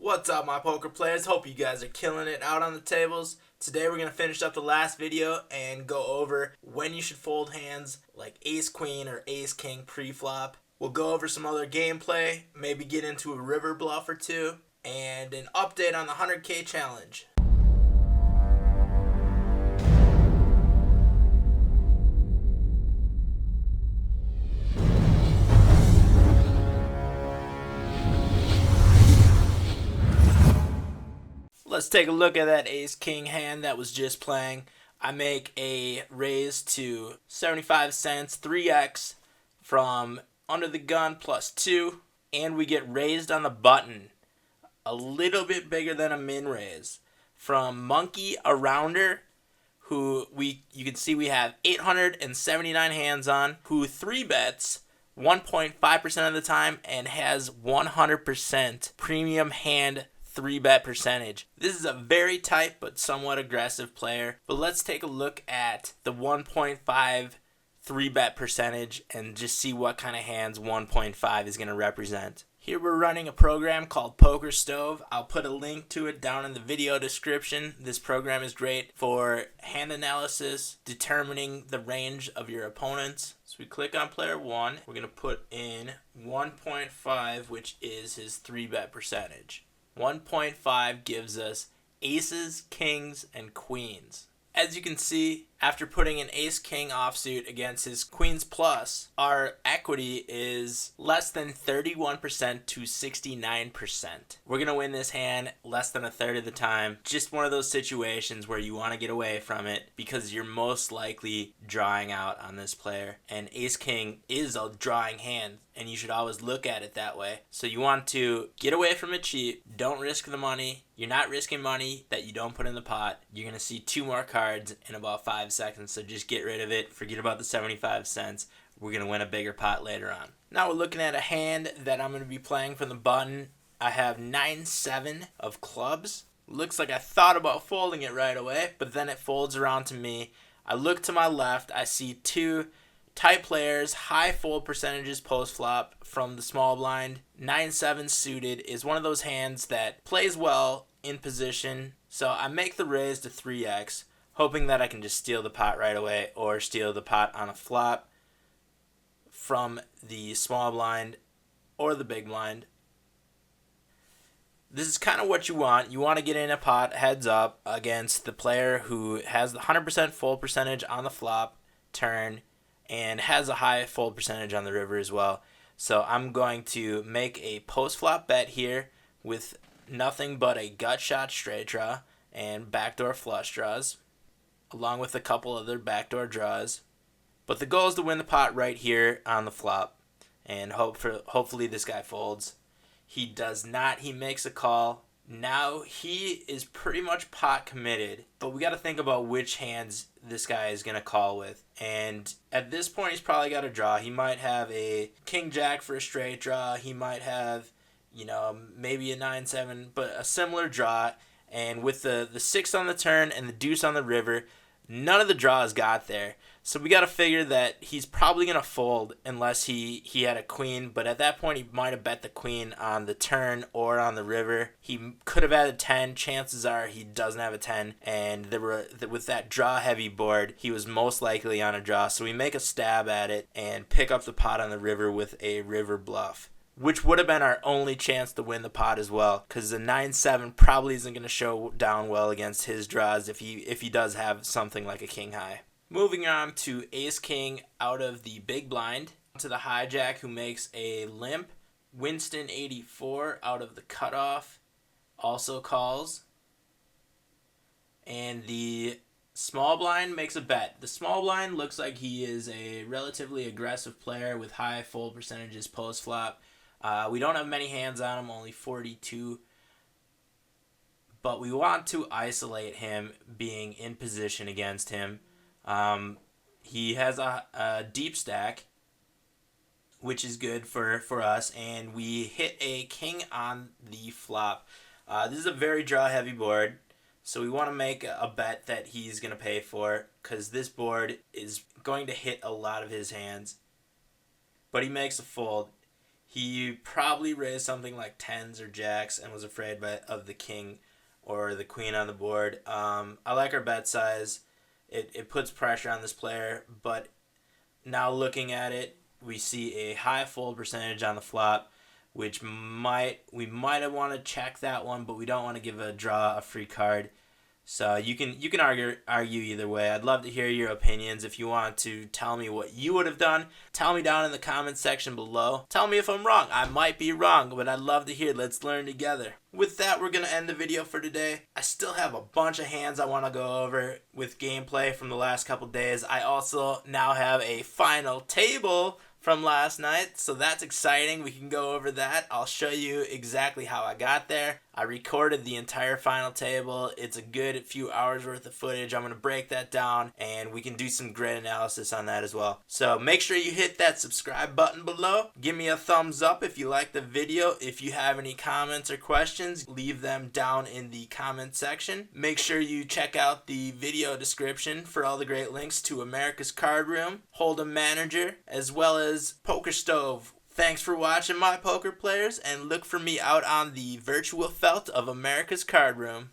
What's up, my poker players? Hope you guys are killing it out on the tables. Today we're going to finish up the last video and go over when you should fold hands like ace queen or ace king pre-flop. We'll go over some other gameplay, maybe get into a river bluff or two, and an update on the 100K challenge. Let's take a look at that ace-king hand that was just playing. I make a raise to 75 cents, 3x from under the gun +2, and we get raised on the button. A little bit bigger than a min raise from Monkey Arounder, who you can see we have 879 hands on, who 3-bets 1.5% of the time and has 100% premium hand 3-bet percentage. This is a very tight but somewhat aggressive player. But let's take a look at the 1.5 3-bet percentage and just see what kind of hands 1.5 is going to represent. Here we're running a program called Poker Stove. I'll put a link to it down in the video description. This program is great for hand analysis, determining the range of your opponents. So we click on player 1. We're going to put in 1.5, which is his 3-bet percentage. 1.5 gives us aces, kings, and queens. As you can see, after putting an ace-king offsuit against his queens plus, our equity is less than 31% to 69%. We're going to win this hand less than a third of the time. Just one of those situations where you want to get away from it because you're most likely drawing out on this player. And ace-king is a drawing hand, and you should always look at it that way. So you want to get away from it cheap. Don't risk the money. You're not risking money that you don't put in the pot. You're going to see 2 more cards in about 5 seconds, so just get rid of it. Forget about the 75 cents. We're going to win a bigger pot later on. Now we're looking at a hand that I'm going to be playing from the button. I have 9-7 of clubs. Looks like I thought about folding it right away, but then it folds around to me. I look to my left. I see 2 tight players, high fold percentages post-flop from the small blind. 9-7 suited is one of those hands that plays well in position. So I make the raise to 3x, hoping that I can just steal the pot right away or steal the pot on a flop from the small blind or the big blind. This is kind of what you want. You want to get in a pot heads up against the player who has the 100% fold percentage on the flop turn and has a high fold percentage on the river as well. So I'm going to make a post-flop bet here with nothing but a gut shot straight draw and backdoor flush draws, along with a couple other backdoor draws. But the goal is to win the pot right here on the flop, and hopefully this guy folds. He does not. He makes a call. Now he is pretty much pot committed, but we got to think about which hands this guy is going to call with. And at this point, he's probably got a draw. He might have a king-jack for a straight draw. He might have, maybe a 9-7, but a similar draw. And with the 6 on the turn and the deuce on the river, none of the draws got there. So we got to figure that he's probably going to fold unless he had a queen. But at that point, he might have bet the queen on the turn or on the river. He could have had a 10. Chances are he doesn't have a 10. And with that draw-heavy board, he was most likely on a draw. So we make a stab at it and pick up the pot on the river with a river bluff, which would have been our only chance to win the pot as well, because the 9-7 probably isn't going to show down well against his draws if he does have something like a king high. Moving on to ace king out of the big blind, to the hijack who makes a limp. Winston 84 out of the cutoff also calls, and the small blind makes a bet. The small blind looks like he is a relatively aggressive player with high fold percentages post flop. We don't have many hands on him, only 42. But we want to isolate him being in position against him. He has a deep stack, which is good for us. And we hit a king on the flop. This is a very draw-heavy board. So we want to make a bet that he's going to pay for, because this board is going to hit a lot of his hands. But he makes a fold. he probably raised something like tens or jacks and was afraid of the king or the queen on the board. I like our bet size. It puts pressure on this player, but now looking at it, we see a high fold percentage on the flop, which we might have want to check that one, but we don't want to give a draw a free card. So you can argue either way. I'd love to hear your opinions. If you want to tell me what you would have done, tell me down in the comments section below. Tell me if I'm wrong. I might be wrong, but I'd love to hear. Let's learn together. With that, we're going to end the video for today. I still have a bunch of hands I want to go over with gameplay from the last couple days. I also now have a final table from last night, so that's exciting. We can go over that. I'll show you exactly how I got there. I recorded the entire final table. It's a good few hours worth of footage. I'm going to break that down, and we can do some grid analysis on that as well. So make sure you hit that subscribe button below. Give me a thumbs up if you like the video. If you have any comments or questions, leave them down in the comment section. Make sure you check out the video description for all the great links to America's Card Room, Hold'em Manager, as well as Poker Stove. Thanks for watching, my poker players, and look for me out on the virtual felt of America's Card Room.